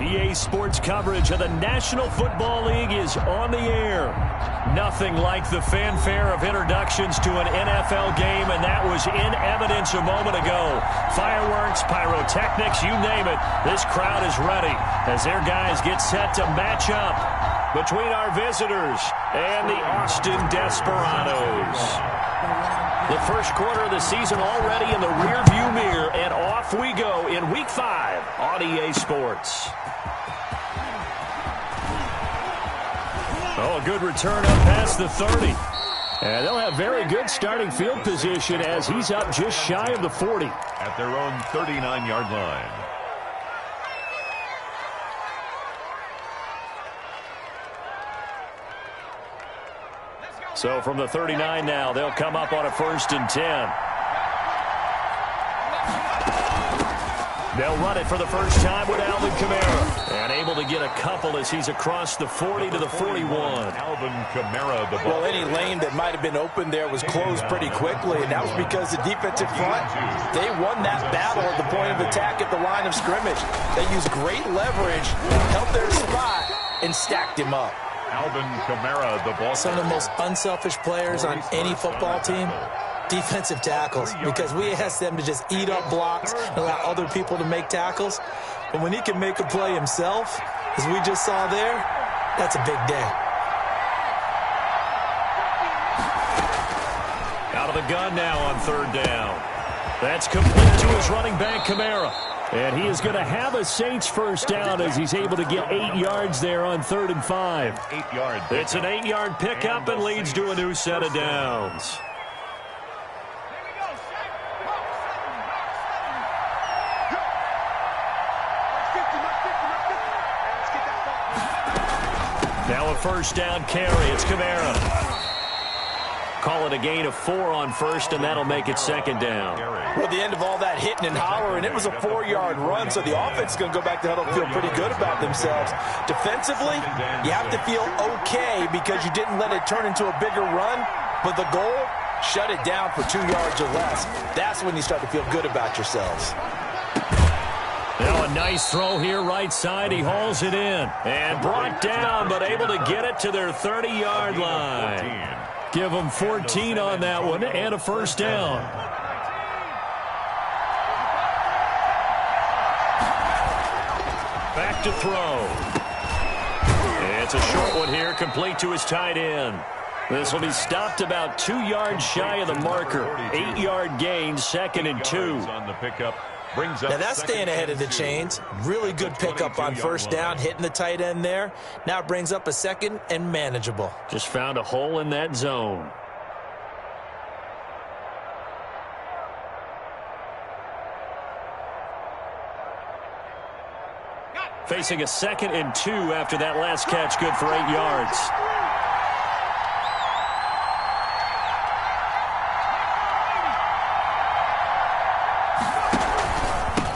EA Sports coverage of the National Football League is on the air. Nothing like the fanfare of introductions to an NFL game, and that was in evidence a moment ago. Fireworks, pyrotechnics, you name it. This crowd is ready as their guys get set to match up between our visitors and the Austin Desperados. The first quarter of the season already in the rearview mirror, and off we go in Week 5 on EA Sports. Oh, a good return up past the 30. And they'll have very good starting field position as he's up just shy of the 40. At their own 39-yard line. So from the 39 now, they'll come up on a 1st and 10. They'll run it for the first time with Alvin Kamara. And able to get a couple as he's across the 40 to the 41. Alvin Kamara, the ball. Well, any lane that might have been open there was closed pretty quickly, and that was because the defensive front, they won that battle at the point of attack at the line of scrimmage. They used great leverage, held their spot, and stacked him up. Alvin Kamara, the ball. Some of the most unselfish players on any football team, defensive tackles, because we ask them to just eat up blocks and allow other people to make tackles. But when he can make a play himself, as we just saw there, that's a big day. Out of the gun now on 3rd down. That's complete to his running back, Kamara. And he is going to have a Saints first down as he's able to get 8 yards there on 3rd and 5. 8 yards. It's an 8-yard pickup and leads to a new set of downs. Now a 1st down carry. It's Kamara. Call it a gain of 4 on 1st, and that'll make it 2nd down. Well, the end of all that hitting and hollering, it was a 4-yard run, so the offense is going to go back to huddle and feel pretty good about themselves. Defensively, you have to feel okay because you didn't let it turn into a bigger run, but the goal, shut it down for 2 yards or less. That's when you start to feel good about yourselves. Now a nice throw here right side. He hauls it in and brought down, but able to get it to their 30-yard line. Give them 14 on that one and a 1st down. Back to throw. It's a short one here, complete to his tight end. This will be stopped about 2 yards shy of the marker. 8-yard gain, 2nd and 2. On the pickup. Now that's staying ahead of the chains. Really good pickup on 1st down, hitting the tight end there. Now it brings up a 2nd and manageable. Just found a hole in that zone. Facing a 2nd and 2 after that last catch, good for 8 yards.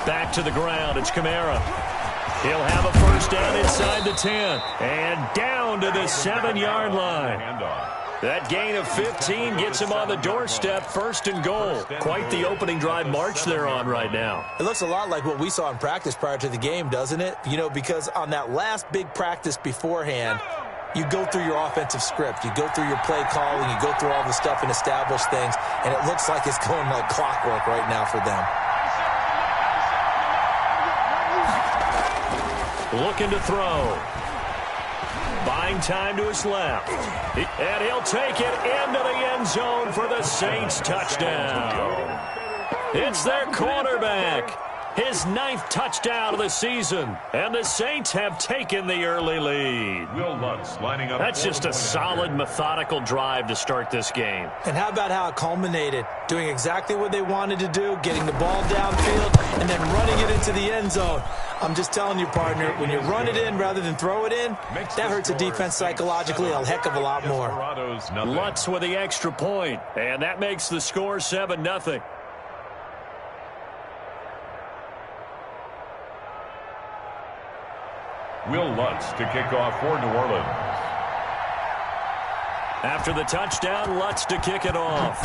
Back to the ground, it's Kamara. He'll have a 1st down inside the 10. And down to the 7-yard line. That gain of 15 gets him on the doorstep, 1st and goal. Quite the opening drive march they're on right now. It looks a lot like what we saw in practice prior to the game, doesn't it? You know, because on that last big practice beforehand, you go through your offensive script. You go through your play calling. You go through all the stuff and establish things. And it looks like it's going like clockwork right now for them. Looking to throw. Buying time to his left. And he'll take it into the end zone for the Saints touchdown. It's their quarterback. His 9th touchdown of the season. And the Saints have taken the early lead. Will Lutz lining up. That's just a solid, methodical drive to start this game. And how about how it culminated? Doing exactly what they wanted to do, getting the ball downfield, and then running it into the end zone. I'm just telling you, partner, when you run it in rather than throw it in, that hurts a defense psychologically a heck of a lot more. Lutz with the extra point, and that makes the score 7-0. Will Lutz to kick off for New Orleans. After the touchdown, Lutz to kick it off.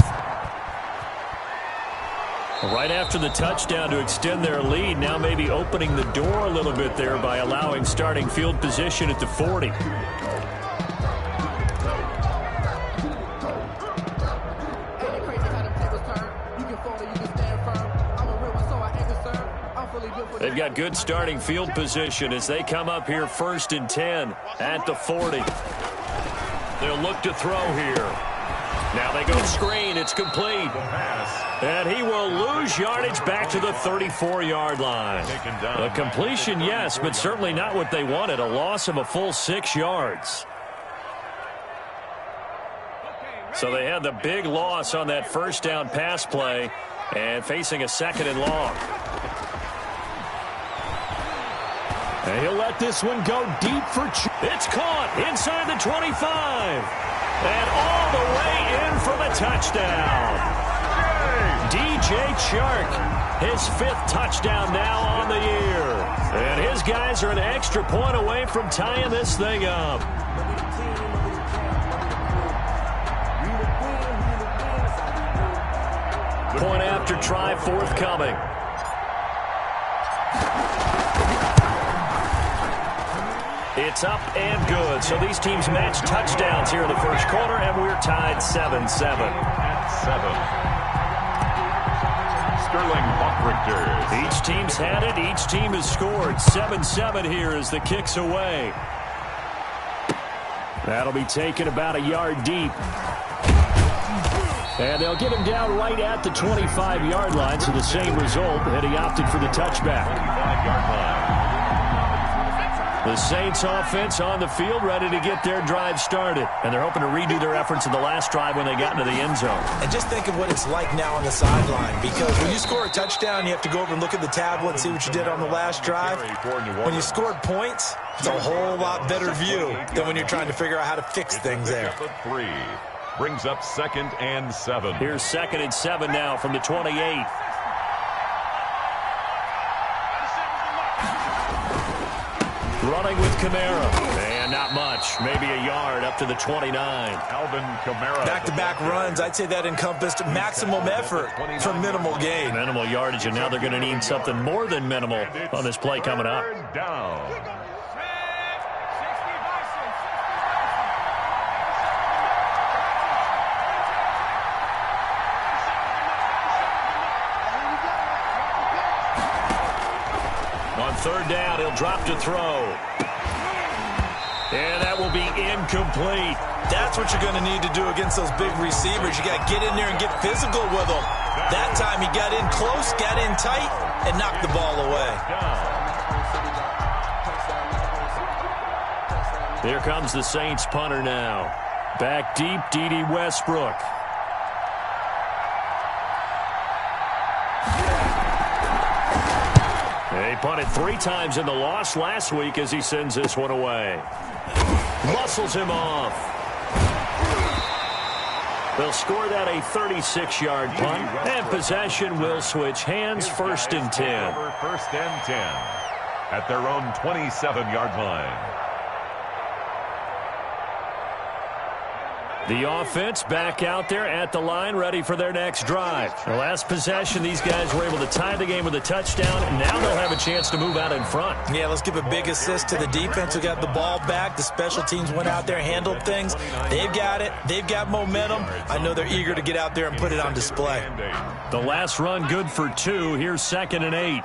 Right after the touchdown to extend their lead, now maybe opening the door a little bit there by allowing starting field position at the 40. They've got good starting field position as they come up here 1st and 10 at the 40. They'll look to throw here. Now they go screen. It's complete. And he will lose yardage back to the 34-yard line. A completion, yes, but certainly not what they wanted. A loss of a full 6 yards. So they had the big loss on that first down pass play and facing a 2nd and long. And he'll let this one go deep for... It's caught inside the 25. And all the way in for the touchdown. DJ Chark, his 5th touchdown now on the year. And his guys are an extra point away from tying this thing up. Point after try forthcoming. It's up and good. So these teams match touchdowns here in the first quarter, and we're tied 7-7. Sterling Buckrichter. Each team's had it. Each team has scored. 7-7 here as the kick's away. That'll be taken about a yard deep. And they'll get him down right at the 25-yard line, so the same result, and he opted for the touchback. 25-yard line. The Saints offense on the field ready to get their drive started. And they're hoping to redo their efforts in the last drive when they got into the end zone. And just think of what it's like now on the sideline, because when you score a touchdown, you have to go over and look at the tablet and see what you did on the last drive. When you scored points, it's a whole lot better view than when you're trying to figure out how to fix things there. 3 brings up 2nd and 7. Here's 2nd and 7 now from the 28. Running with Kamara. And not much. Maybe a yard up to the 29. Alvin Kamara. Back-to-back runs. I'd say that encompassed maximum effort for minimal gain. Minimal yardage, and now they're going to need something more than minimal on this play coming up. Down. On 3rd down, he'll drop to throw. And that will be incomplete. That's what you're going to need to do against those big receivers. You got to get in there and get physical with them. That time he got in close, got in tight, and knocked the ball away. Here comes the Saints punter now. Back deep, D.D. Westbrook. They punted 3 times in the loss last week as he sends this one away. Muscles him off. They'll score that a 36-yard punt, and possession will switch hands. 1st and 10. 1st and 10 at their own 27-yard line. The offense back out there at the line, ready for their next drive. The last possession, these guys were able to tie the game with a touchdown, and now they'll have a chance to move out in front. Yeah, let's give a big assist to the defense who got the ball back. The special teams went out there, handled things. They've got it. They've got momentum. I know they're eager to get out there and put it on display. The last run good for 2. Here's 2nd and 8.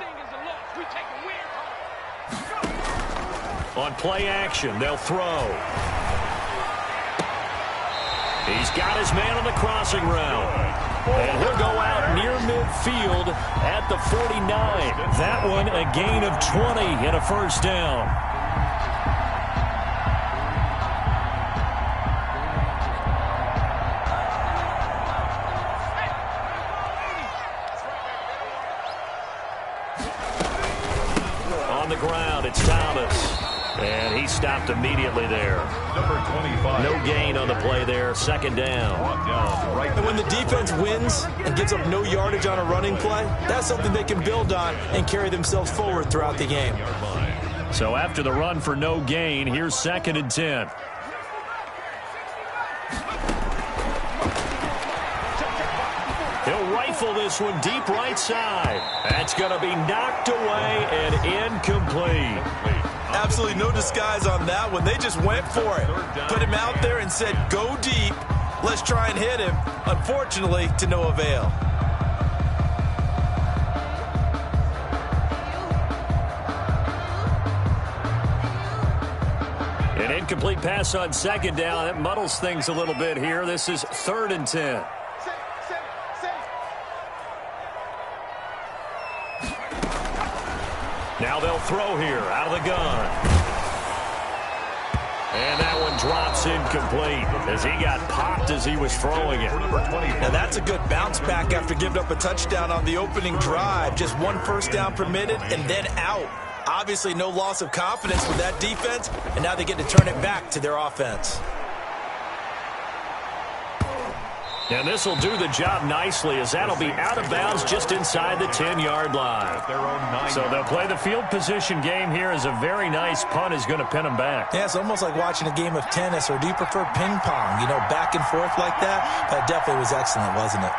On play action, they'll throw. He's got his man on the crossing route. And he'll go out near midfield at the 49. That one a gain of 20 and a 1st down. On the ground, it's Thomas. And he stopped immediately there. Number 25. No gain on the play there. 2nd down. And when the defense wins and gives up no yardage on a running play, that's something they can build on and carry themselves forward throughout the game. So after the run for no gain, here's 2nd and 10. He'll rifle rifle this one deep right side. That's going to be knocked away and incomplete. Absolutely no disguise on that one. They just went for it. Put him out there and said, go deep. Let's try and hit him. Unfortunately, to no avail. An incomplete pass on second down. That muddles things a little bit here. This is 3rd and 10. Now they'll throw here out of the gun. And that one drops incomplete as he got popped as he was throwing it. Now that's a good bounce back after giving up a touchdown on the opening drive. Just 1 first down permitted and then out. Obviously no loss of confidence with that defense, and now they get to turn it back to their offense. And this will do the job nicely as that'll be out of bounds just inside the 10-yard line. So they'll play the field position game here as a very nice punt is going to pin them back. Yeah, it's almost like watching a game of tennis, or do you prefer ping pong? You know, back and forth like that? That definitely was excellent, wasn't it?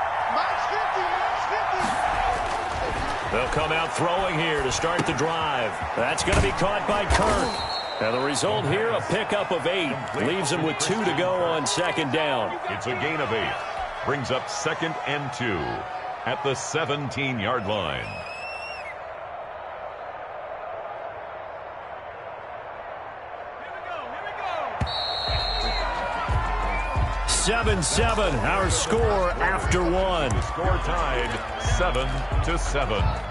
They'll come out throwing here to start the drive. That's going to be caught by Kirk. And the result here, a pickup of 8. Leaves him with 2 to go on second down. It's a gain of 8. Brings up 2nd and 2 at the 17-yard line. Here we go. 7-7, our score after 1. The score tied 7-7.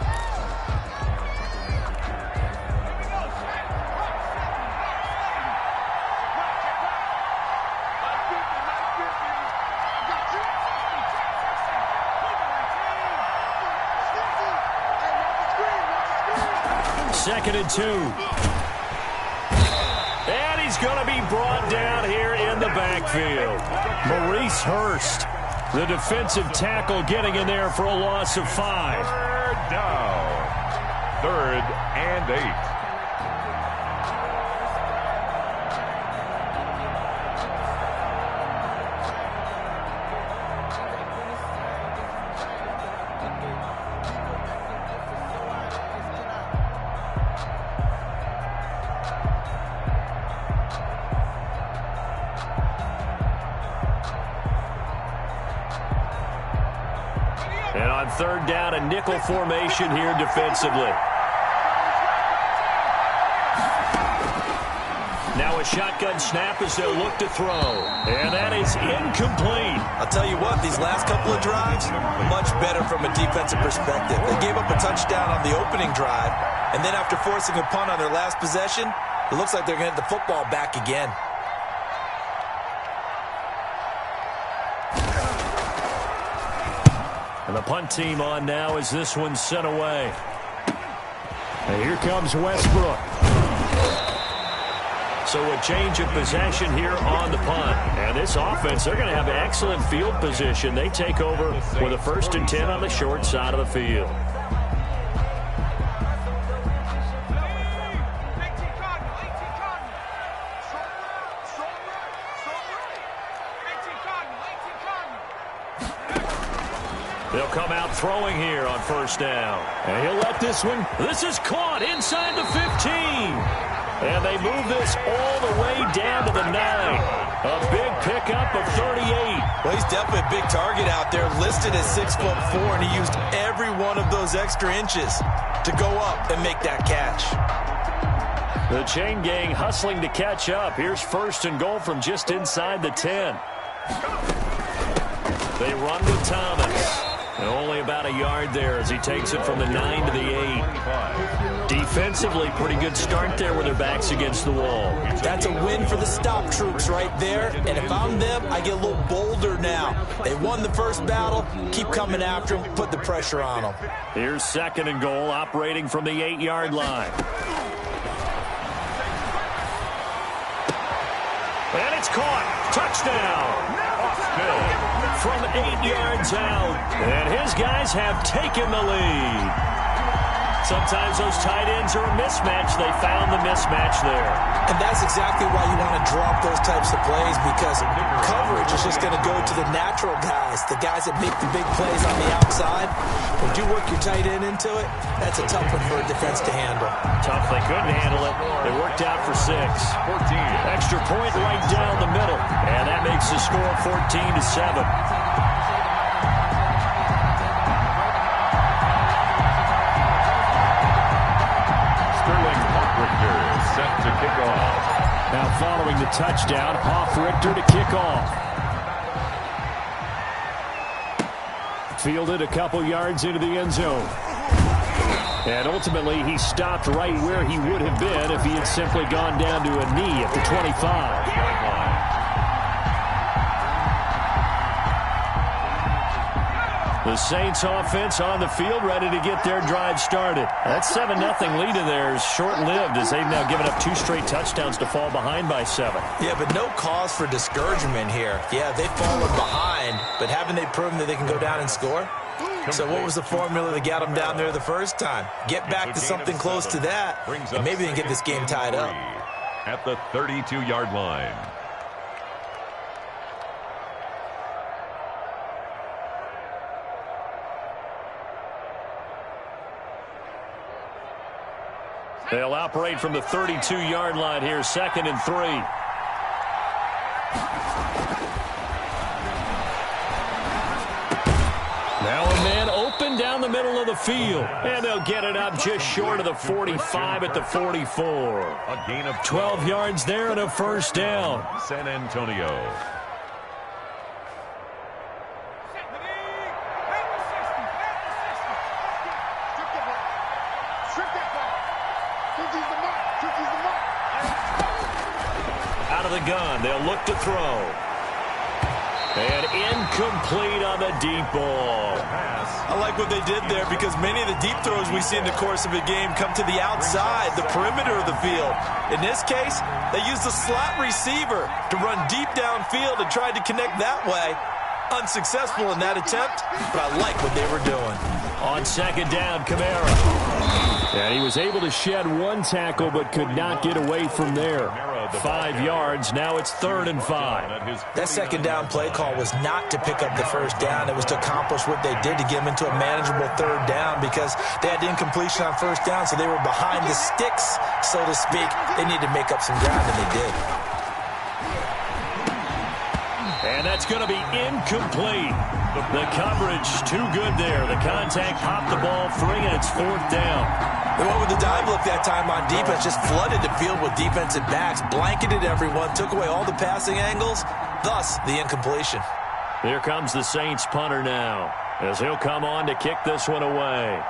Second and 2. And he's going to be brought down here in the backfield. Maurice Hurst, the defensive tackle, getting in there for a loss of 5. 3rd down. 3rd and 8. And on 3rd down, a nickel formation here defensively. Now a shotgun snap as they'll look to throw. And that is incomplete. I'll tell you what, these last couple of drives, much better from a defensive perspective. They gave up a touchdown on the opening drive, and then after forcing a punt on their last possession, it looks like they're going to get the football back again. And the punt team on now as this one's sent away. And here comes Westbrook. So a change of possession here on the punt. And this offense, they're going to have excellent field position. They take over with a 1st and 10 on the short side of the field. They'll come out throwing here on 1st down. And he'll let this one. This is caught inside the 15. And they move this all the way down to the 9. A big pickup of 38. Well, he's definitely a big target out there, listed as 6'4", and he used every one of those extra inches to go up and make that catch. The chain gang hustling to catch up. Here's 1st and goal from just inside the 10. They run with Thomas. And only about a yard there as he takes it from the 9 to the 8. Defensively, pretty good start there with their backs against the wall. That's a win for the stop troops right there. And if I'm them, I get a little bolder now. They won the first battle. Keep coming after them. Put the pressure on them. Here's 2nd and goal, operating from the 8-yard line. And it's caught. Touchdown. From 8 yards out. And his guys have taken the lead. Sometimes those tight ends are a mismatch. They found the mismatch there. And that's exactly why you want to drop those types of plays, because coverage is just going to go to the natural guys, the guys that make the big plays on the outside. When you work your tight end into it, that's a tough one for a defense to handle. Tough. They couldn't handle it. They worked out for 6. 14. Extra point right down the middle. And that makes the score 14-7. Set to kick off. Now following the touchdown, Richter to kick off. Fielded a couple yards into the end zone. And ultimately, he stopped right where he would have been if he had simply gone down to a knee at the 25. The Saints offense on the field, ready to get their drive started. That 7-0 lead in there is short-lived as they've now given up 2 straight touchdowns to fall behind by 7. Yeah, but no cause for discouragement here. Yeah, they've fallen behind, but haven't they proven that they can go down and score? So what was the formula that got them down there the first time? Get back to something close to that, and maybe they can get this game tied up. At the 32-yard line. They'll operate from the 32-yard line here, 2nd and 3. Now a man open down the middle of the field. And they'll get it up just short of the 45 at the 44. A gain of 12 yards there and a first down. San Antonio. Out of the gun, they'll look to throw. And incomplete on the deep ball. I like what they did there because many of the deep throws we see in the course of a game come to the outside, the perimeter of the field. In this case, they used the slot receiver to run deep downfield and tried to connect that way. Unsuccessful in that attempt, but I like what they were doing. On 2nd down, Kamara. And he was able to shed 1 tackle but could not get away from there. 5 yards. Now it's 3rd and 5. That 2nd down play call was not to pick up the first down. It was to accomplish what they did to get them into a manageable 3rd down because they had incompletion on 1st down, so they were behind the sticks, so to speak. They needed to make up some ground, and they did. And that's going to be incomplete. The coverage too good there. The contact popped the ball free, and it's 4th down. They went with the dive look that time on defense, just flooded the field with defensive backs, blanketed everyone, took away all the passing angles, thus the incompletion. Here comes the Saints punter now, as he'll come on to kick this one away.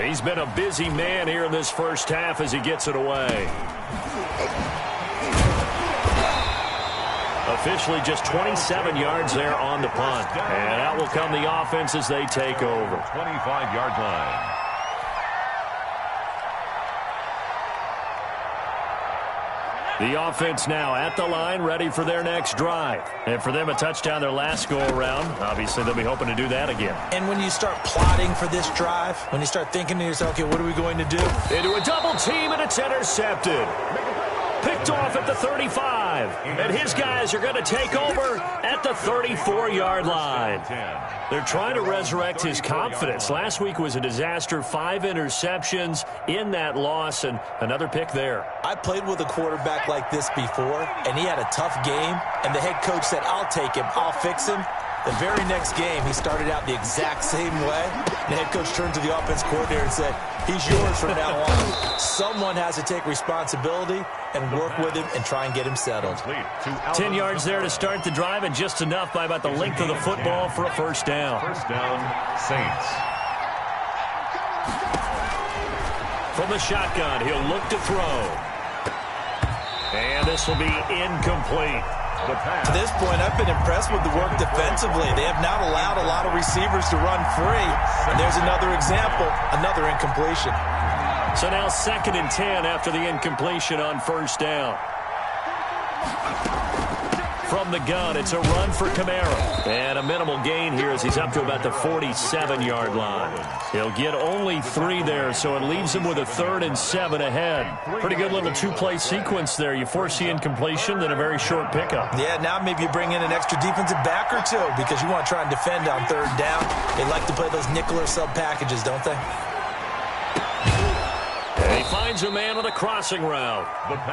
He's been a busy man here in this first half as he gets it away. Officially just 27 yards there on the punt. And out will come the offense as they take over. 25-yard line. The offense now at the line, ready for their next drive. And for them, a touchdown their last go-around. Obviously, they'll be hoping to do that again. And when you start plotting for this drive, when you start thinking to yourself, okay, what are we going to do? Into a double team, and it's intercepted. Picked off at the 35. And his guys are going to take over at the 34-yard line. They're trying to resurrect his confidence. Last week was a disaster. 5 interceptions in that loss, and another pick there. I played with a quarterback like this before, and he had a tough game, and the head coach said, I'll take him, I'll fix him. The very next game, he started out the exact same way. The head coach turned to the offense coordinator and said, he's yours from now on. Someone has to take responsibility and work with him and try and get him settled. 10 yards there to start the drive, and just enough by about the length of the football for a first down. First down, Saints. From the shotgun, he'll look to throw. And this will be incomplete. To this point, I've been impressed with the work defensively. They have not allowed a lot of receivers to run free. And there's another example, another incompletion. So now 2nd and 10 after the incompletion on first down. from the gun. It's a run for Kamara. And a minimal gain here as he's up to about the 47-yard line. He'll get only 3 there, so it leaves him with a 3rd and 7 ahead. Pretty good little 2-play sequence there. You force the incompletion, then a very short pickup. Yeah, now maybe you bring in an extra defensive back or 2 because you want to try and defend on 3rd down. They like to play those nickel or sub packages, don't they? And he finds a man on a crossing route.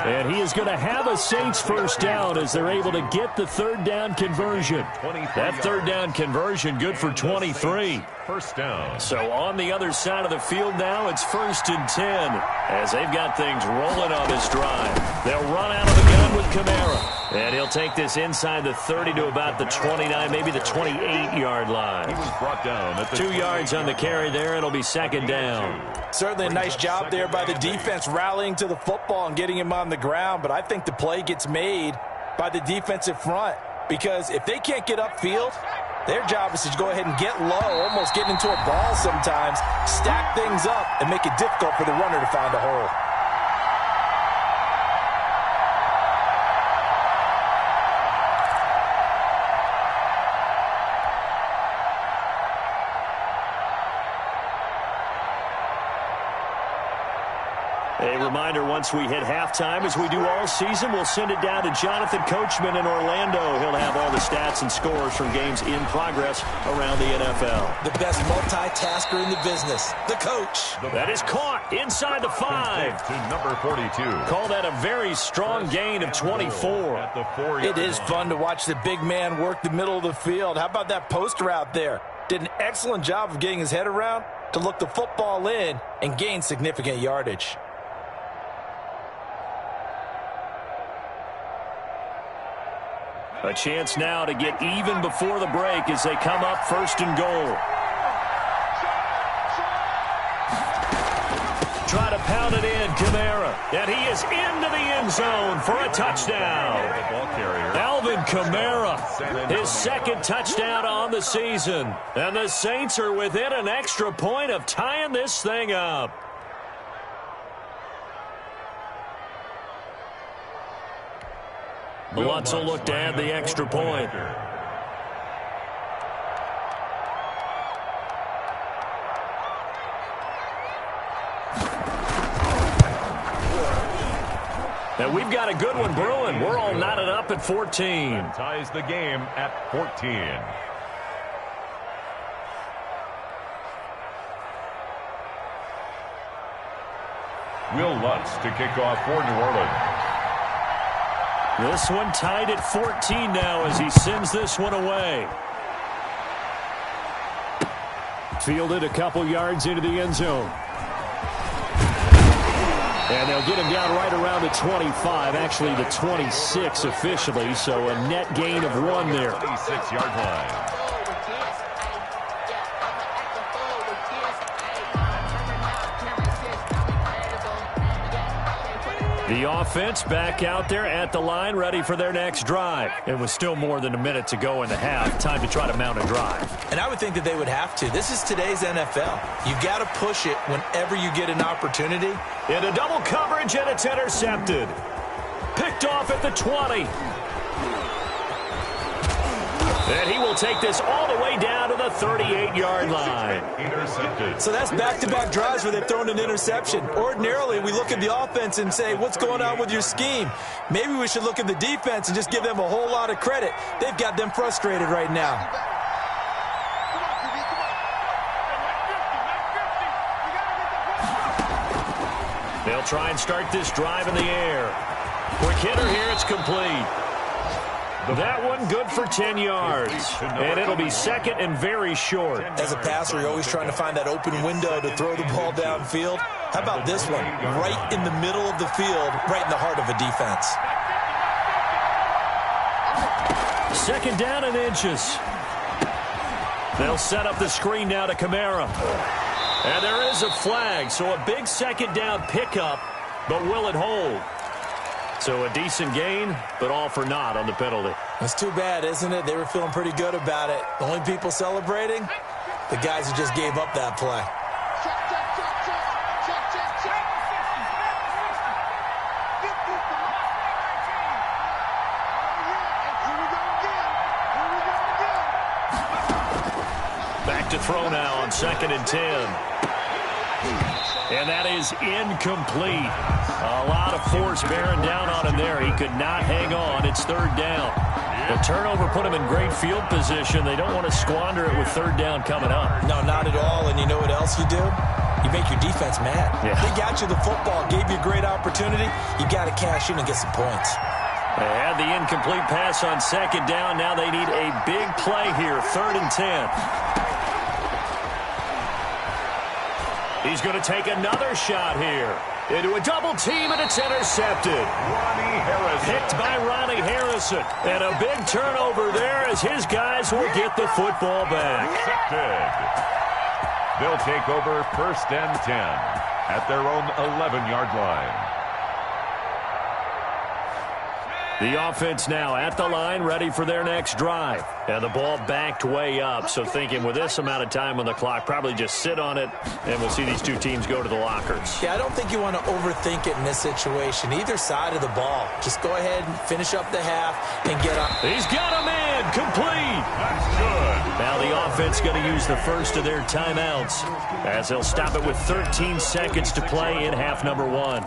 And he is going to have a Saints first down as they're able to get the 3rd down conversion. That 3rd down conversion good for 23. First down. So on the other side of the field now, it's 1st and 10 as they've got things rolling on this drive. They'll run out of the gun with Kamara. And he'll take this inside the 30 to about the 29, maybe the 28-yard line. He was brought down at the 2 yards on the carry there. It'll be 2nd down. Certainly a nice job there by the defense rallying to the football and getting him on the ground. But I think the play gets made by the defensive front because if they can't get upfield, their job is to go ahead and get low, almost get into a ball sometimes, stack things up, and make it difficult for the runner to find a hole. A reminder, once we hit halftime, as we do all season, we'll send it down to Jonathan Coachman in Orlando. He'll have all the stats and scores from games in progress around the NFL. The best multitasker in the business, the coach. That is caught inside the 5. To number 42. Call that a very strong gain of 24. It is fun to watch the big man work the middle of the field. How about that post route there? Did an excellent job of getting his head around to look the football in and gain significant yardage. A chance now to get even before the break as they come up 1st and goal. Try to pound it in, Kamara. And he is into the end zone for a touchdown. Alvin Kamara, his 2nd touchdown on the season. And the Saints are within an extra point of tying this thing up. Lutz will look to add the extra point. And we've got a good one brewing. We're all knotted up at 14. And ties the game at 14. Will Lutz to kick off for New Orleans. This one tied at 14 now as he sends this one away. Fielded a couple yards into the end zone. And they'll get him down right around the 25, actually the 26 officially, so a net gain of 1 there. 26-yard line. The offense back out there at the line, ready for their next drive. It was still more than a minute to go in the half. Time to try to mount a drive. And I would think that they would have to. This is today's NFL. You got to push it whenever you get an opportunity. Into double coverage, and it's intercepted. Picked off at the 20. And he will take this all the way down to the 38-yard line. Intercepted. So that's back-to-back drives where they've thrown an interception. Ordinarily, we look at the offense and say, what's going on with your scheme? Maybe we should look at the defense and just give them a whole lot of credit. They've got them frustrated right now. They'll try and start this drive in the air. Quick hitter here, it's complete. That one good for 10 yards. And it'll be 2nd and very short. As a passer, you're always trying to find that open window to throw the ball downfield. How about this one? Right in the middle of the field, right in the heart of a defense. 2nd down and inches. They'll set up the screen now to Kamara. And there is a flag, so a big 2nd down pickup, but will it hold? So a decent gain, but all for naught on the penalty. It's too bad, isn't it? They were feeling pretty good about it. The only people celebrating, the guys who just gave up that play. Here we go. Back to throw now on 2nd and 10. And that is incomplete. A lot of force bearing down on him there. He could not hang on. It's 3rd down. The turnover put him in great field position. They don't want to squander it with 3rd down coming up. No, not at all. And you know what else you do? You make your defense mad. Yeah. They got you the football, gave you a great opportunity. You got to cash in and get some points. They had the incomplete pass on 2nd down. Now they need a big play here, 3rd and 10. He's going to take another shot here. Into a double team, and it's intercepted. Ronnie Harrison. Picked by Ronnie Harrison. And a big turnover there as his guys will get the football back. Intercepted. They'll take over 1st and 10 at their own 11-yard line. The offense now at the line, ready for their next drive. And the ball backed way up, so thinking with this amount of time on the clock, probably just sit on it, and we'll see these two teams go to the lockers. Yeah, I don't think you want to overthink it in this situation. Either side of the ball. Just go ahead and finish up the half and get up. He's got a man, complete. That's good. Now the offense going to use the first of their timeouts as they'll stop it with 13 seconds to play in half number 1.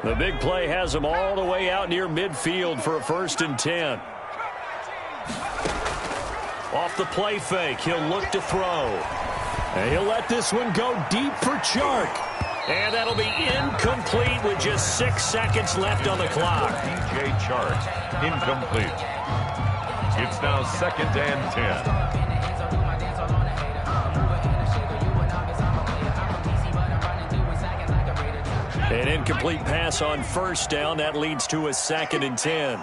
The big play has him all the way out near midfield for a 1st and 10. Off the play fake, he'll look to throw. And he'll let this one go deep for Chark. And that'll be incomplete with just 6 seconds left on the clock. DJ Chark, incomplete. It's now 2nd and 10. An incomplete pass on 1st down. That leads to a 2nd and 10.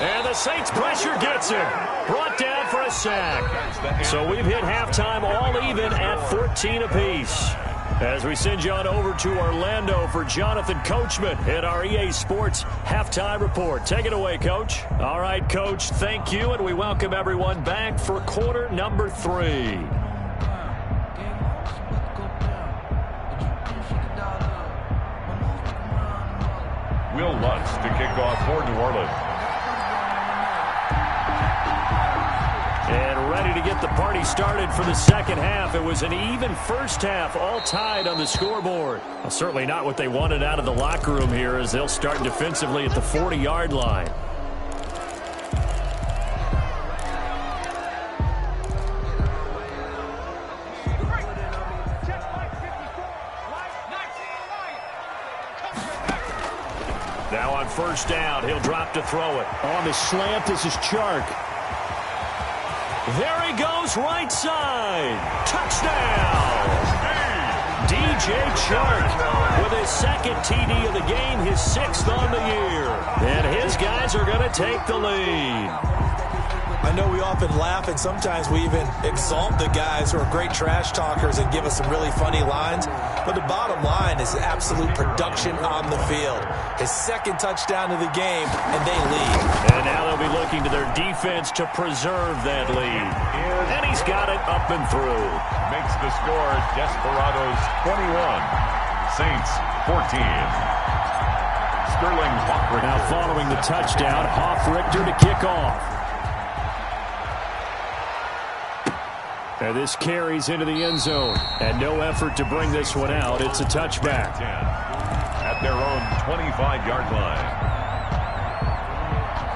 And the Saints pressure gets him. Brought down for a sack. So we've hit halftime all even at 14 apiece. As we send you on over to Orlando for Jonathan Coachman at our EA Sports Halftime Report. Take it away, Coach. All right, Coach, thank you, and we welcome everyone back for quarter number 3. Will Lutz to kick off for New Orleans. And ready to get the party started for the second half. It was an even first half, all tied on the scoreboard. Well, certainly not what they wanted out of the locker room here as they'll start defensively at the 40-yard line. Now on 1st down, he'll drop to throw it. On the slant, this is Chark. There he goes, right side. Touchdown! DJ Chark with his 2nd TD of the game, his 6th on the year. And his guys are going to take the lead. I know we often laugh and sometimes we even exalt the guys who are great trash talkers and give us some really funny lines. But the bottom line is absolute production on the field. His 2nd touchdown of the game, and they lead. And now they'll be looking to their defense to preserve that lead. And he's got it up and through. Makes the score Desperados 21, Saints 14. Sterling Hoffrichter. Now following the touchdown, Hoffrichter to kick off. And this carries into the end zone. And no effort to bring this one out. It's a touchback. At their own 25-yard line.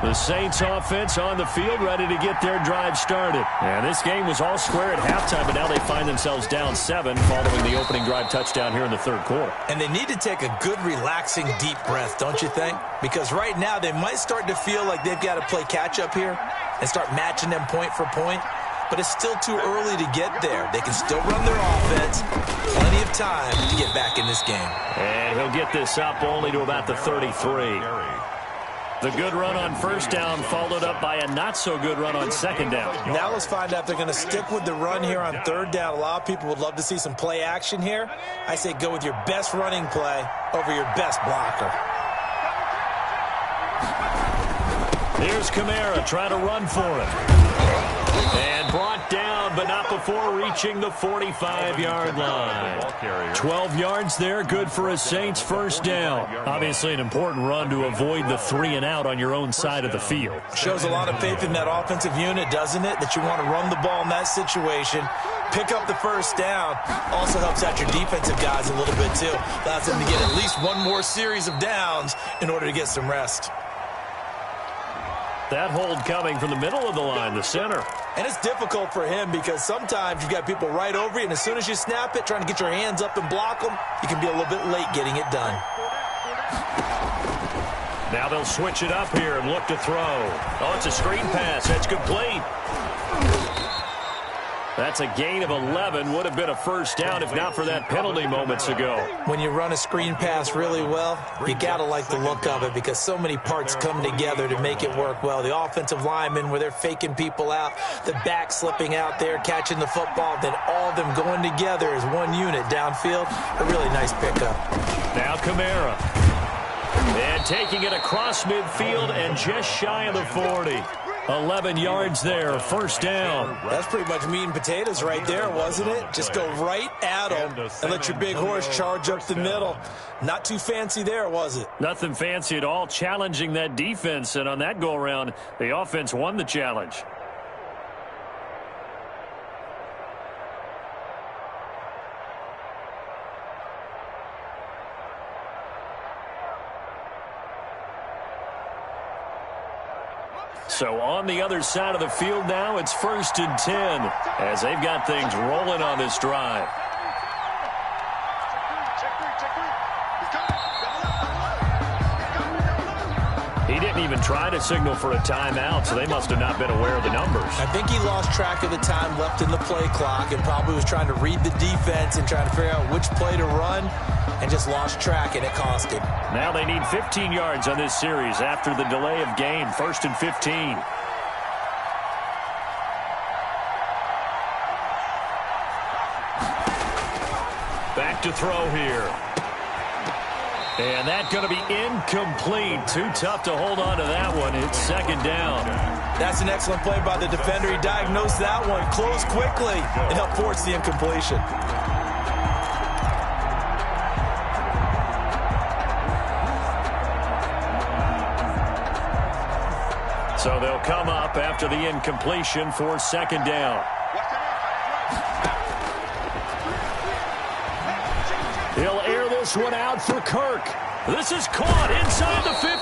The Saints offense on the field ready to get their drive started. And this game was all square at halftime, but now they find themselves down 7 following the opening drive touchdown here in the 3rd quarter. And they need to take a good, relaxing, deep breath, don't you think? Because right now they might start to feel like they've got to play catch-up here and start matching them point for point. But it's still too early to get there. They can still run their offense. Plenty of time to get back in this game. And he'll get this up only to about the 33. The good run on 1st down followed up by a not-so-good run on 2nd down. Now let's find out if they're going to stick with the run here on 3rd down. A lot of people would love to see some play action here. I say go with your best running play over your best blocker. Here's Kamara trying to run for it. And brought down but not before reaching the 45-yard line. 12 yards there, good for a Saints first down. Obviously an important run to avoid the 3-and-out on your own side of the field. Shows a lot of faith in that offensive unit, doesn't it? That you want to run the ball in that situation, pick up the first down. Also helps out your defensive guys a little bit too. Allows them to get at least one more series of downs in order to get some rest. That hold coming from the middle of the line, the center. And it's difficult for him because sometimes you've got people right over you, and as soon as you snap it, trying to get your hands up and block them, you can be a little bit late getting it done. Now they'll switch it up here and look to throw. Oh, it's a screen pass. That's complete. That's a gain of 11. Would have been a first down if not for that penalty moments ago. When you run a screen pass really well, you got to like the look of it because so many parts come together to make it work well. The offensive linemen where they're faking people out, the back slipping out there, catching the football, then all of them going together as one unit downfield. A really nice pickup. Now Kamara. And taking it across midfield and just shy of the 40. 11 yards there, first down. That's pretty much meat and potatoes right there, wasn't it? Just go right at them and let your big horse charge up the middle. Not too fancy there, was it? Nothing fancy at all, challenging that defense. And on that go-around, the offense won the challenge. So on the other side of the field now, it's 1st and 10 as they've got things rolling on this drive. He didn't even try to signal for a timeout, so they must have not been aware of the numbers. I think he lost track of the time left in the play clock and probably was trying to read the defense and trying to figure out which play to run and just lost track, and it cost him. Now they need 15 yards on this series after the delay of game. 1st and 15. Back to throw here. And that's going to be incomplete. Too tough to hold on to that one. It's 2nd down. That's an excellent play by the defender. He diagnosed that one, closed quickly, and helped force the incompletion. So they'll come up after the incompletion for 2nd down. He'll air this one out for Kirk. This is caught inside the 15.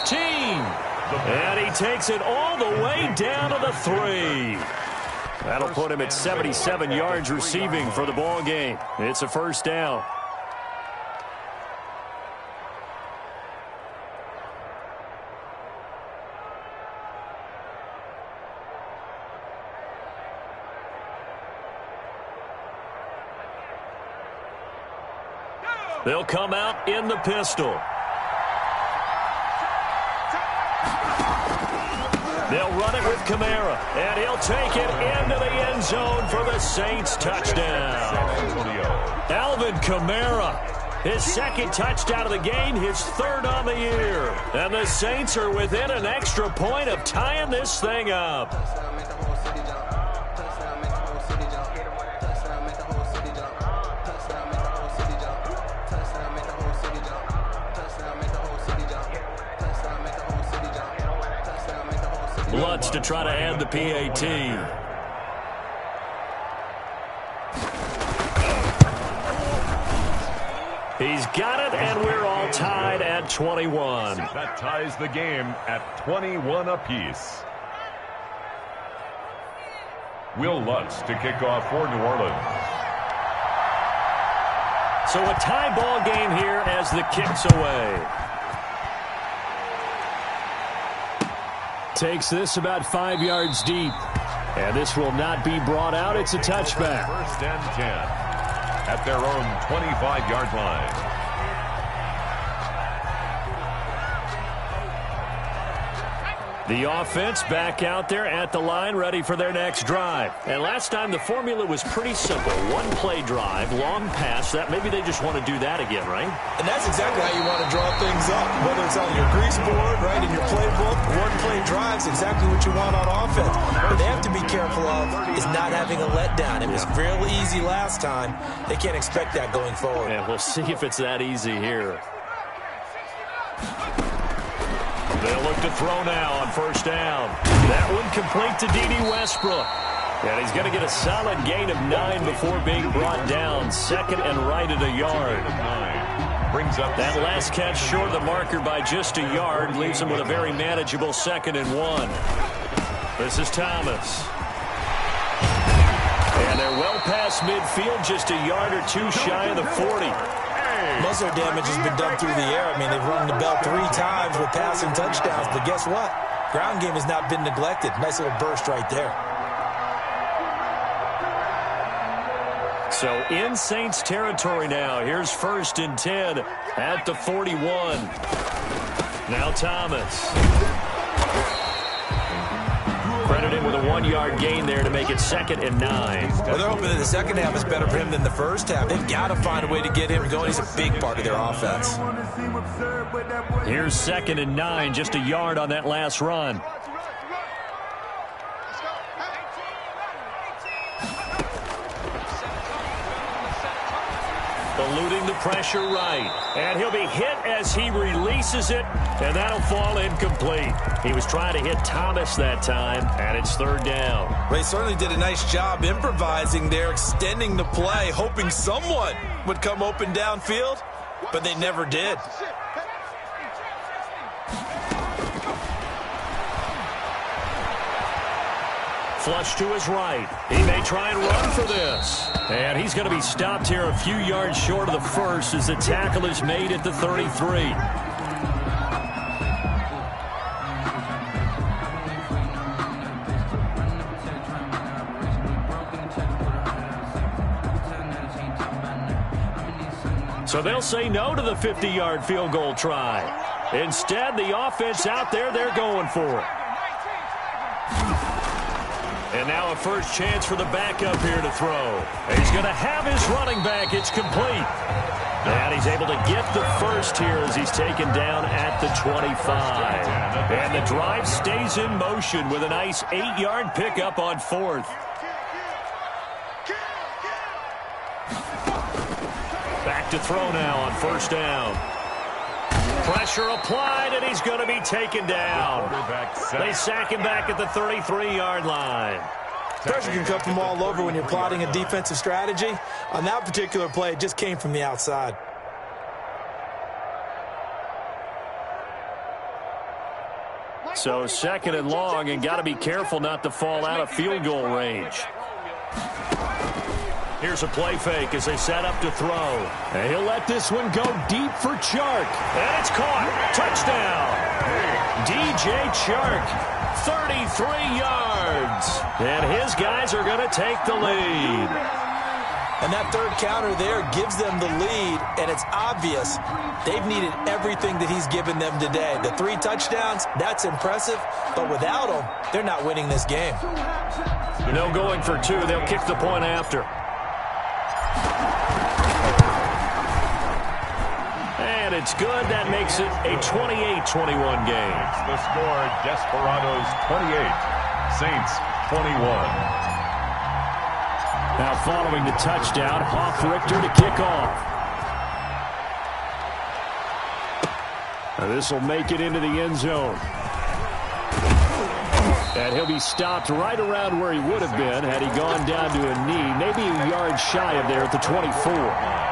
And he takes it all the way down to the 3. That'll put him at 77 yards receiving for the ball game. It's a 1st down. They'll come out in the pistol. They'll run it with Kamara, and he'll take it into the end zone for the Saints touchdown. Alvin Kamara, his 2nd touchdown of the game, his 3rd on the year. And the Saints are within an extra point of tying this thing up. Lutz to try to add the PAT. He's got it, and we're all tied at 21. That ties the game at 21 apiece. Will Lutz to kick off for New Orleans. So a tie ball game here as the kick's away. Takes this about 5 yards deep. And this will not be brought out. It's a touchback. 1st and 10 at their own 25-yard line. The offense back out there at the line, ready for their next drive. And last time, the formula was pretty simple. One-play drive, long pass. That maybe they just want to do that again, right? And that's exactly how you want to draw things up. Whether it's on your grease board, right, in your playbook, one-play drives, exactly what you want on offense. What they have to be careful of is not having a letdown. It was real easy last time. They can't expect that going forward. And we'll see if it's that easy here. They'll look to throw now on first down. That one complete to D.D. Westbrook. And he's going to get a solid gain of 9 before being brought down. Second and right at a yard. Brings up that last catch short of the marker by just a yard. Leaves him with a very manageable 2nd and 1. This is Thomas. And they're well past midfield, just a yard or two shy of the 40. Most of their damage has been done through the air. I mean, they've rung the bell 3 times with passing touchdowns, but guess what? Ground game has not been neglected. Nice little burst right there. So in Saints territory now. Here's 1st and 10 at the 41. Now Thomas. Credited with a 1-yard gain there to make it 2nd and 9. Well, they're hoping that the second half is better for him than the first half. They've got to find a way to get him going. He's a big part of their offense. Here's 2nd and 9, just a yard on that last run. Eluding the pressure right. And he'll be hit as he releases it, and that'll fall incomplete. He was trying to hit Thomas that time, and it's 3rd down. They certainly did a nice job improvising there, extending the play, hoping someone would come open downfield, but they never did. Flush to his right. He may try and run for this. And he's going to be stopped here a few yards short of the first as the tackle is made at the 33. So they'll say no to the 50-yard field goal try. Instead, the offense out there, they're going for it. And now a first chance for the backup here to throw. He's going to have his running back. It's complete. And he's able to get the first here as he's taken down at the 25. And the drive stays in motion with a nice 8-yard pickup on 4th. Back to throw now on first down. Pressure applied, and he's going to be taken down. They sack him back at the 33-yard line. Pressure can come from all over when you're plotting a defensive strategy. On that particular play, it just came from the outside. So 2nd and long, and got to be careful not to fall out of field goal range. Here's a play fake as they set up to throw. And he'll let this one go deep for Chark. And it's caught. Touchdown. DJ Chark, 33 yards. And his guys are going to take the lead. And that third counter there gives them the lead, and it's obvious they've needed everything that he's given them today. The 3 touchdowns, that's impressive, but without him, they're not winning this game. No going for 2. They'll kick the point after. And it's good. That makes it a 28-21 game. The score, Desperados 28, Saints 21. Now following the touchdown, Hoff-Richter to kick off. Now this will make it into the end zone. And he'll be stopped right around where he would have been had he gone down to a knee, maybe a yard shy of there at the 24.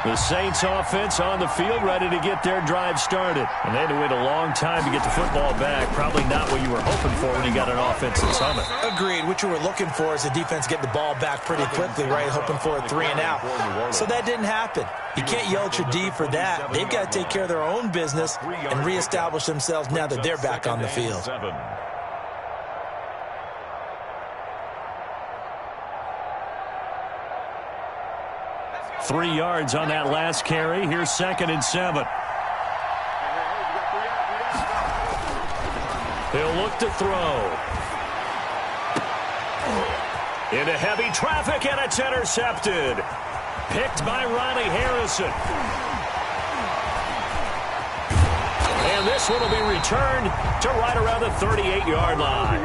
The Saints offense on the field, ready to get their drive started. And they had to wait a long time to get the football back. Probably not what you were hoping for when you got an offense in summit. Agreed. What you were looking for is the defense getting the ball back pretty quickly, right? Hoping for a 3 and out. So that didn't happen. You can't yell at your D for that. They've got to take care of their own business and reestablish themselves now that they're back on the field. 3 yards on that last carry. Here's 2nd and 7. to throw. Into heavy traffic, and it's intercepted. Picked by Riley Harrison. And this one will be returned to right around the 38-yard line.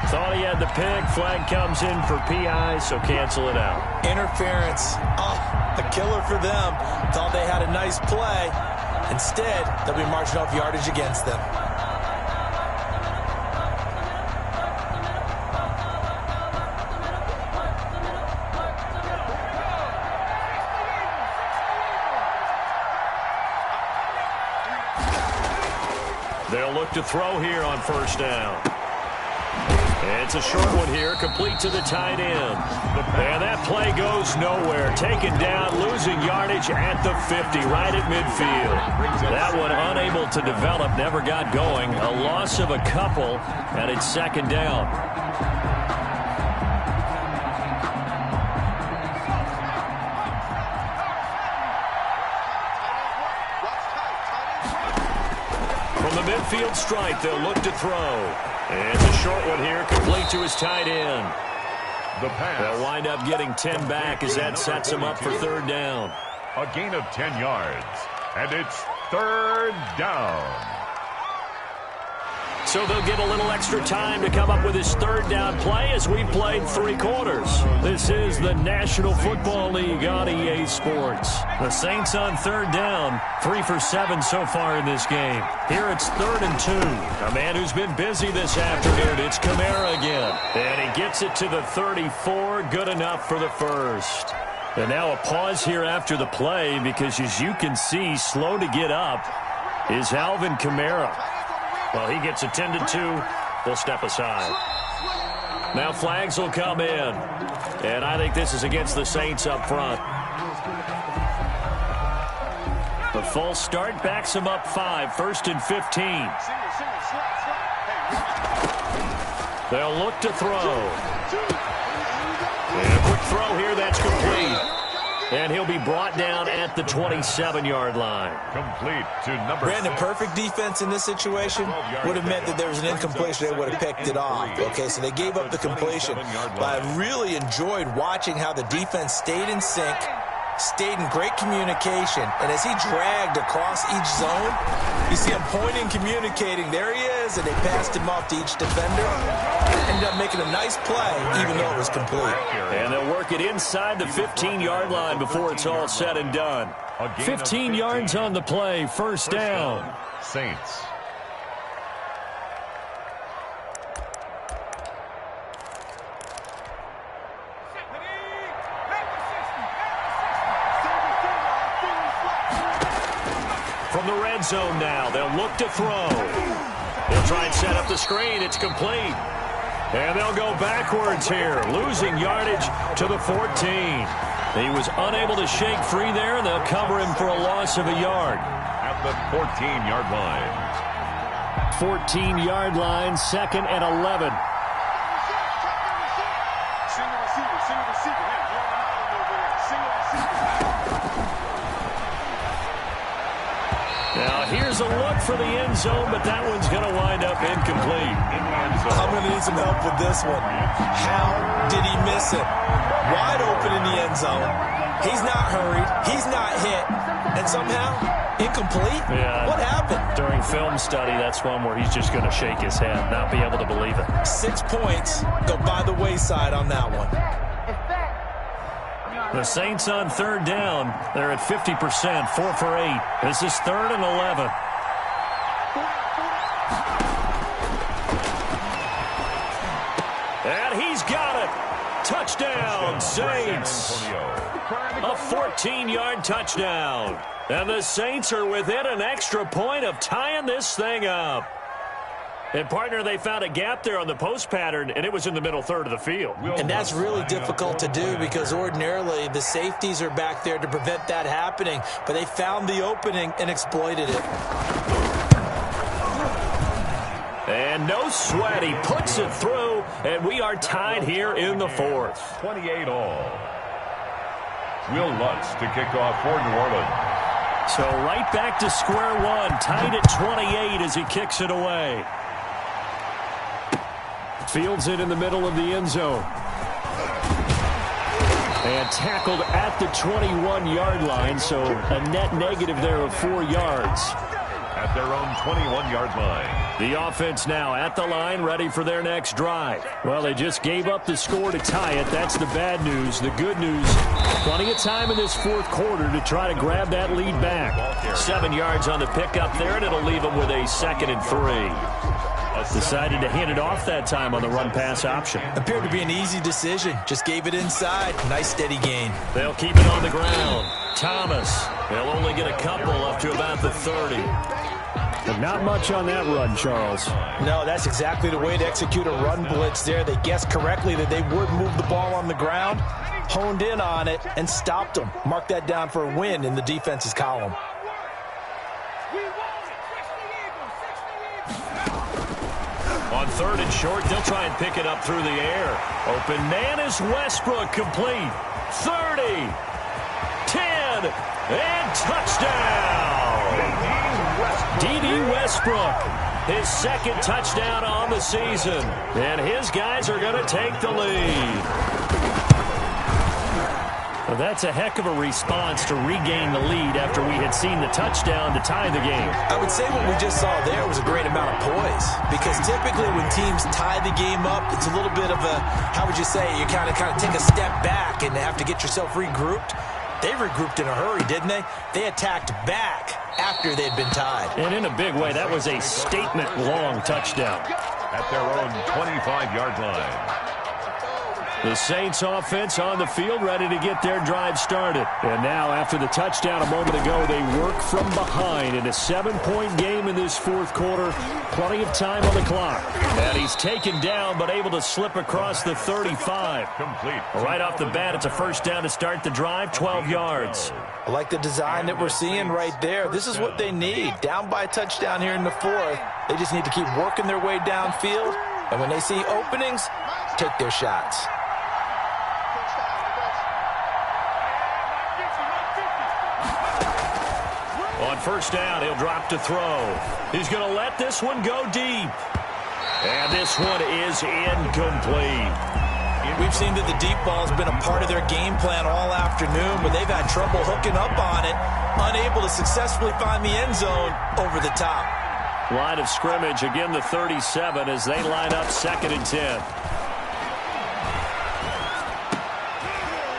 Thought he had the pick. Flag comes in for PI, so cancel it out. Interference. Oh, a killer for them. Thought they had a nice play. Instead, they'll be marching off yardage against them. They'll look to throw here on first down. It's a short one here, complete to the tight end. And that play goes nowhere. Taken down, losing yardage at the 50, right at midfield. That one unable to develop, never got going. A loss of a couple, and it's second down. From the midfield stripe, they'll look to throw. And it's a short one here, complete to his tight end. They'll wind up getting 10 back as that sets him up for third down. A gain of 10 yards, and it's third down. So they'll get a little extra time to come up with his third down play as we played 3 quarters. This is the National Football League on EA Sports. The Saints on third down, 3 for 7 so far in this game. Here it's 3rd and 2. A man who's been busy this afternoon, it's Kamara again. And he gets it to the 34, good enough for the first. And now a pause here after the play because, as you can see, slow to get up is Alvin Kamara. Well, he gets a 10-2. They'll step aside. Now flags will come in. And I think this is against the Saints up front. The false start backs him up 5, 1st and 15. They'll look to throw. And a quick throw here, that's complete. And he'll be brought down at the 27-yard line. Complete to number Brandon, 6. perfect defense in this situation would have meant that there was an incompletion. They would have picked it off. Okay, so they gave up the completion. But I really enjoyed watching how the defense stayed in sync, stayed in great communication. And as he dragged across each zone, you see him pointing, communicating. There he is, and they passed him off to each defender. Ended up making a nice play, even though it was complete. And they'll work it inside the 15-yard line before it's all said and done. 15 yards on the play, first down. Saints. From the red zone now, they'll look to throw. They'll try and set up the screen. It's complete. And they'll go backwards here, losing yardage to the 14. He was unable to shake free there, and they'll cover him for a loss of a yard. At the 14-yard line. 14-yard line, 2nd and 11. Now, here's a look for the end zone, but that one's going to wind up incomplete. I'm going to need some help with this one. How did he miss it? Wide open in the end zone. He's not hurried. He's not hit. And somehow, incomplete? Yeah. What happened? During film study, that's one where he's just going to shake his head, not be able to believe it. 6 points go by the wayside on that one. The Saints on third down. They're at 50%, 4 for 8. This is 3rd and 11. And he's got it. Touchdown, Saints. A 14-yard touchdown. And the Saints are within an extra point of tying this thing up. And, partner, they found a gap there on the post pattern, and it was in the middle third of the field. And that's really difficult to do because ordinarily the safeties are back there to prevent that happening. But they found the opening and exploited it. And no sweat. He puts it through, and we are tied here in the 4th. 28 all. Will Lutz to kick off for New Orleans. So right back to square one, tied at 28 as he kicks it away. Fields it in the middle of the end zone. And tackled at the 21-yard line, so a net negative there of 4 yards. At their own 21-yard line. The offense now at the line, ready for their next drive. Well, they just gave up the score to tie it. That's the bad news. The good news, plenty of time in this fourth quarter to try to grab that lead back. 7 yards on the pickup there, and it'll leave them with a 2nd and 3. Decided to hand it off that time on the run-pass option. Appeared to be an easy decision. Just gave it inside. Nice steady gain. They'll keep it on the ground. Thomas, they'll only get a couple up to about the 30. But not much on that run, Charles. No, that's exactly the way to execute a run blitz there. They guessed correctly that they would move the ball on the ground, honed in on it, and stopped them. Mark that down for a win in the defense's column. On 3rd and short, they'll try and pick it up through the air. Open man is Westbrook, complete. 30, 10, and touchdown! D.D. Westbrook, his 2nd touchdown on the season. And his guys are going to take the lead. Well, that's a heck of a response to regain the lead after we had seen the touchdown to tie the game. I would say what we just saw there was a great amount of poise, because typically when teams tie the game up, it's a little bit of a, how would you say, you kind of take a step back and have to get yourself regrouped. They regrouped in a hurry, didn't they? They attacked back after they'd been tied. And in a big way, that was a statement-long touchdown. At their own 25-yard line. The Saints offense on the field, ready to get their drive started. And now, after the touchdown a moment ago, they work from behind in a 7-point game in this fourth quarter. Plenty of time on the clock. And he's taken down, but able to slip across the 35. Complete. Right off the bat, it's a first down to start the drive, 12 yards. I like the design that we're seeing right there. This is what they need. Down by a touchdown here in the 4th. They just need to keep working their way downfield. And when they see openings, take their shots. On first down, he'll drop to throw. He's going to let this one go deep. And this one is incomplete. We've seen that the deep ball has been a part of their game plan all afternoon, but they've had trouble hooking up on it, unable to successfully find the end zone over the top. Line of scrimmage, again the 37 as they line up 2nd and 10.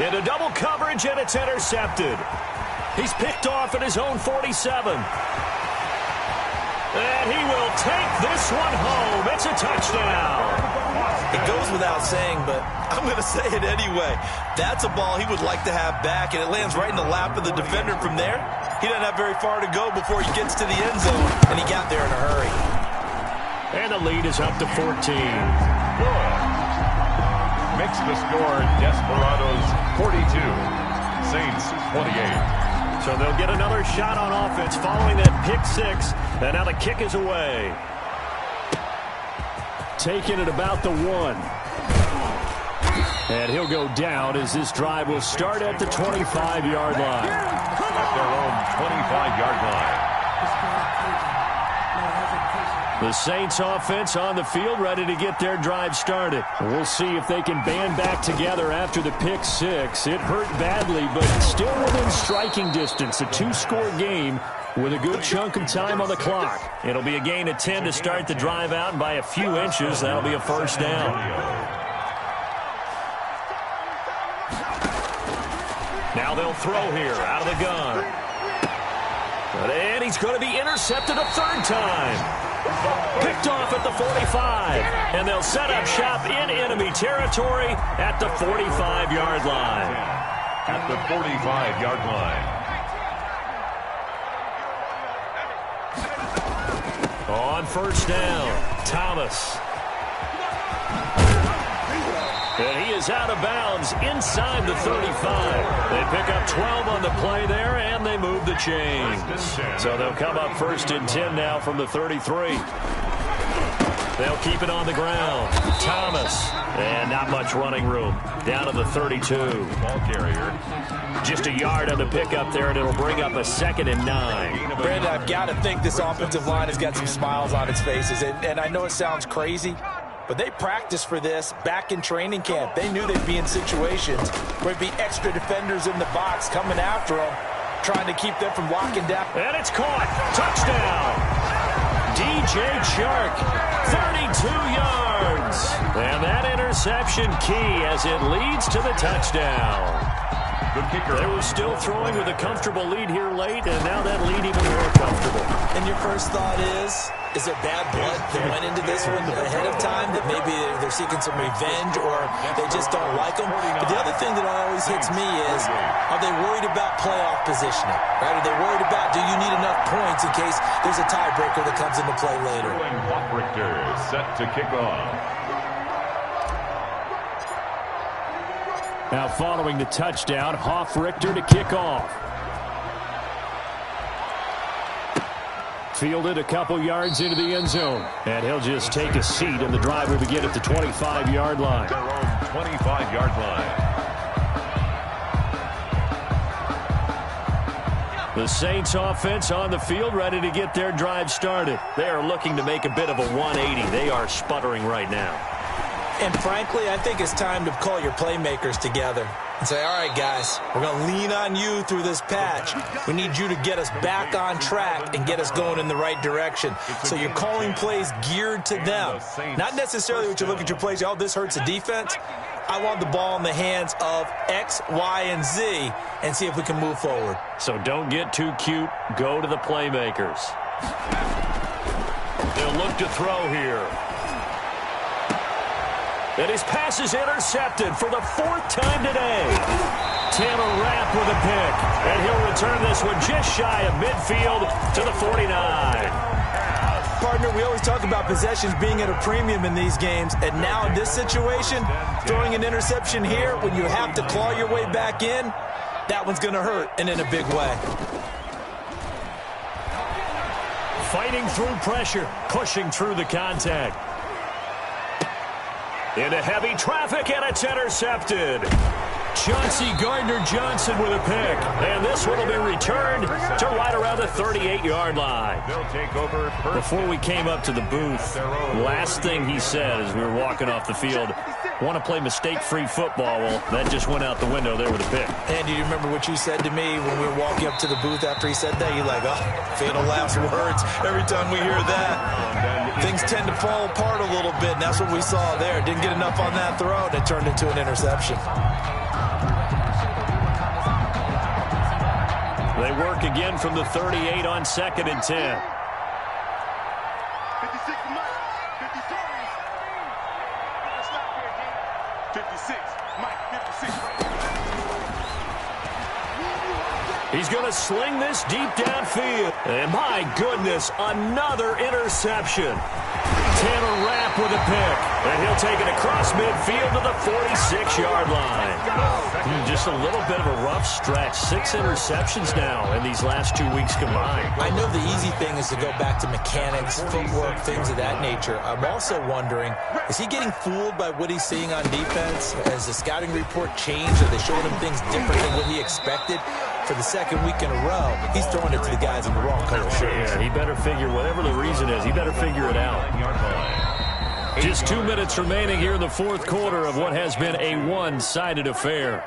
Into double coverage, and it's intercepted. He's picked off at his own 47. And he will take this one home. It's a touchdown. It goes without saying, but I'm going to say it anyway. That's a ball he would like to have back, and it lands right in the lap of the defender from there. He doesn't have very far to go before he gets to the end zone, and he got there in a hurry. And the lead is up to 14. Good. Makes the score Desperados 42, Saints 28. So they'll get another shot on offense following that pick 6. And now the kick is away. Taking it about the 1. And he'll go down as this drive will start at the 25-yard line. At their own 25-yard line. The Saints offense on the field, ready to get their drive started. We'll see if they can band back together after the pick 6. It hurt badly, but still within striking distance. A 2-score game with a good chunk of time on the clock. It'll be a gain of 10 to start the drive out, and by a few inches, that'll be a first down. Now they'll throw here out of the gun. And he's going to be intercepted a 3rd time. Picked off at the 45, and they'll set up shop in enemy territory at the 45-yard line. At the 45-yard line. On first down, Thomas. And he is out of bounds inside the 35. They pick up 12 on the play there, and they move the chains. So they'll come up 1st and 10 now from the 33. They'll keep it on the ground. Thomas. And not much running room. Down to the 32. Ball carrier. Just a yard on the pickup there, and it'll bring up a 2nd and 9. Brandon, I've got to think this offensive line has got some smiles on its faces. And I know it sounds crazy, but they practiced for this back in training camp. They knew they'd be in situations where there'd be extra defenders in the box coming after them, trying to keep them from locking down. And it's caught. Touchdown. DJ Chark, 32 yards. And that interception key as it leads to the touchdown. Good kicker. They were still throwing with a comfortable lead here late, and now that lead even more comfortable. And your first thought is there bad blood that went into this one ahead of time, that maybe they're seeking some revenge or they just don't like them? But the other thing that always hits me is, are they worried about playoff positioning? Right? Are they worried about, do you need enough points in case there's a tiebreaker that comes into play later? Richter set to kick off. Now following the touchdown, Richter to kick off. Fielded a couple yards into the end zone. And he'll just take a seat, and the drive will begin at the 25-yard line. Their own 25-yard line. The Saints offense on the field, ready to get their drive started. They are looking to make a bit of a 180. They are sputtering right now. And frankly, I think it's time to call your playmakers together and say, all right, guys, we're going to lean on you through this patch. We need you to get us back on track and get us going in the right direction. So you're calling plays geared to them. Not necessarily what you look at your plays, oh, this hurts the defense. I want the ball in the hands of X, Y, and Z and see if we can move forward. So don't get too cute. Go to the playmakers. They'll look to throw here. And his pass is intercepted for the 4th time today. Taylor Rapp with a pick. And he'll return this one just shy of midfield to the 49. Partner, we always talk about possessions being at a premium in these games. And now in this situation, throwing an interception here when you have to claw your way back in, that one's going to hurt, and in a big way. Fighting through pressure, pushing through the contact. Into heavy traffic, and it's intercepted. Chauncey Gardner-Johnson with a pick. And this one will be returned to right around the 38-yard line. They'll take over first. Before we came up to the booth, last thing he said as we were walking off the field, want to play mistake-free football. Well, that just went out the window there with a pick. And do you remember what you said to me when we were walking up to the booth after he said that? You're like, oh, fatal last words every time we hear that. Things tend to fall apart a little bit, and that's what we saw there. Didn't get enough on that throw, and it turned into an interception. They work again from the 38 on 2nd and 10. 56. He's going to sling this deep downfield. And my goodness, another interception. Taylor Rapp with a pick. And he'll take it across midfield to the 46-yard line. Just a little bit of a rough stretch. 6 interceptions now in these last 2 weeks combined. I know the easy thing is to go back to mechanics, footwork, things of that nature. I'm also wondering, is he getting fooled by what he's seeing on defense? Has the scouting report changed? Are they showing him things different than what he expected? For the 2nd week in a row, he's throwing it to the guys in the wrong color shirts. Yeah, he better figure, whatever the reason is, he better figure it out. Just 2 minutes remaining here in the 4th quarter of what has been a one-sided affair.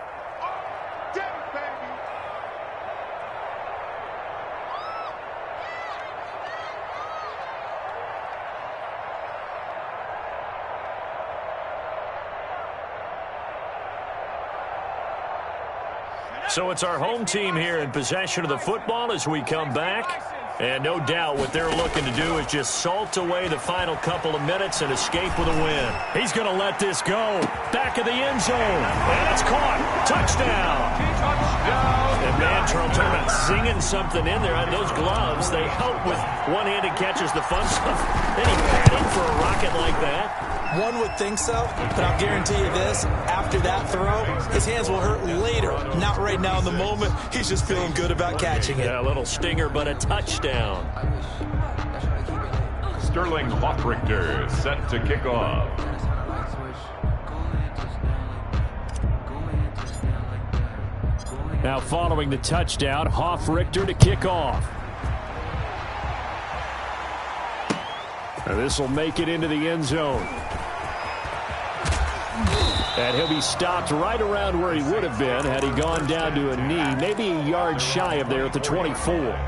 So it's our home team here in possession of the football as we come back. And no doubt what they're looking to do is just salt away the final couple of minutes and escape with a win. He's going to let this go. Back of the end zone. And it's caught. Touchdown. And man, Charles, talking about singing something in there. And those gloves, they help with one-handed catches, the fun stuff. Then he padded for a rocket like that. One would think so, but I'll guarantee you this, after that throw, his hands will hurt later. Not right now in the moment. He's just feeling good about catching it. Yeah, a little stinger, but a touchdown. Sterling Hoffrichter set to kick off. Now following the touchdown, Hoffrichter to kick off. And this will make it into the end zone. And he'll be stopped right around where he would have been had he gone down to a knee, maybe a yard shy of there at the 24.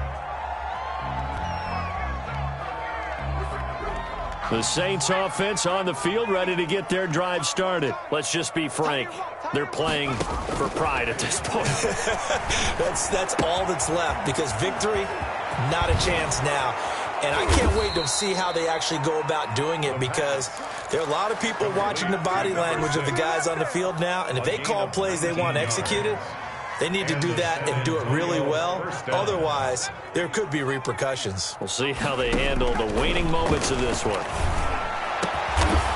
The Saints offense on the field, ready to get their drive started. Let's just be frank. They're playing for pride at this point. That's all that's left, because victory, not a chance now. And I can't wait to see how they actually go about doing it, because there are a lot of people watching the body language of the guys on the field now, and if they call plays they want executed, they need to do that and do it really well. Otherwise, there could be repercussions. We'll see how they handle the waning moments of this one.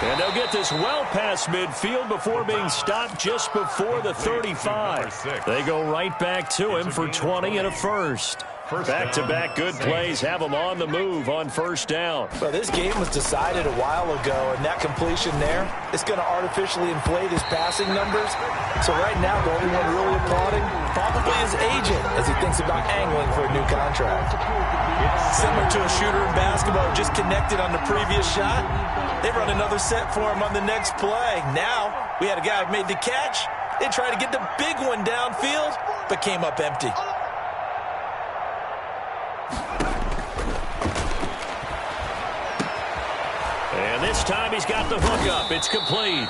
And they'll get this well past midfield before being stopped just before the 35. They go right back to him for 20 and a first. Back-to-back good plays have them on the move on first down. Well, this game was decided a while ago, and that completion there is going to artificially inflate his passing numbers. So right now, the only one really applauding probably his agent as he thinks about angling for a new contract. Similar to a shooter in basketball who just connected on the previous shot. They run another set for him on the next play. Now, we had a guy who made the catch. They tried to get the big one downfield, but came up empty. And this time he's got the hook up. It's complete.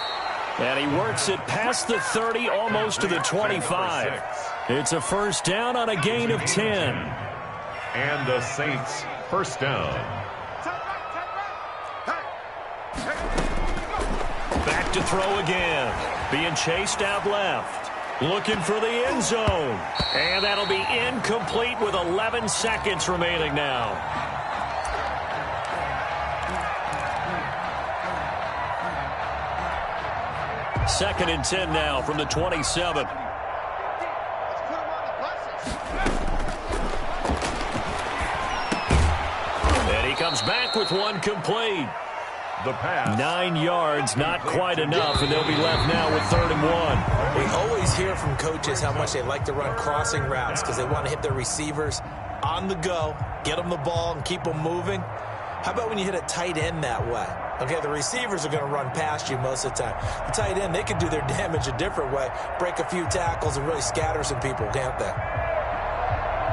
And he works it past the 30, almost to the 25. It's a first down on a gain of 10. And the Saints first down. Back to throw again. Being chased out left. Looking for the end zone. And that'll be incomplete with 11 seconds remaining now. Second and 10 now from the 27. And he comes back with one complete. The pass. 9 yards, not quite enough, and they'll be left now with 3rd and 1. We always hear from coaches how much they like to run crossing routes because they want to hit their receivers on the go, get them the ball, and keep them moving. How about when you hit a tight end that way? Okay, the receivers are going to run past you most of the time. The tight end, they can do their damage a different way, break a few tackles and really scatter some people, can't they?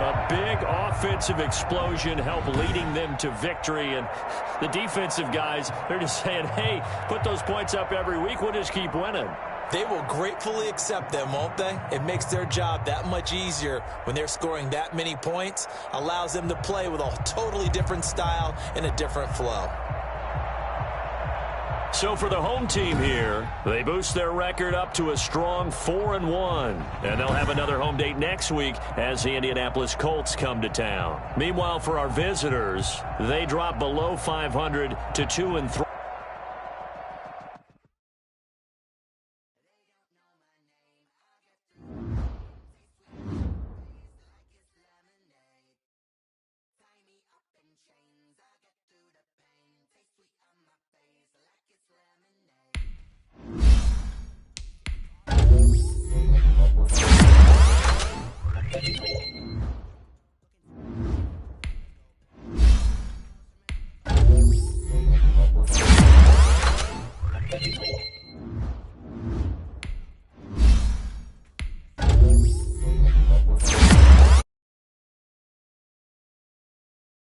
A big offensive explosion help leading them to victory. And the defensive guys, they're just saying, hey, put those points up every week. We'll just keep winning. They will gratefully accept them, won't they? It makes their job that much easier when they're scoring that many points. Allows them to play with a totally different style and a different flow. So for the home team here, they boost their record up to a strong 4-1. And they'll have another home date next week as the Indianapolis Colts come to town. Meanwhile, for our visitors, they drop below 500 to 2-3.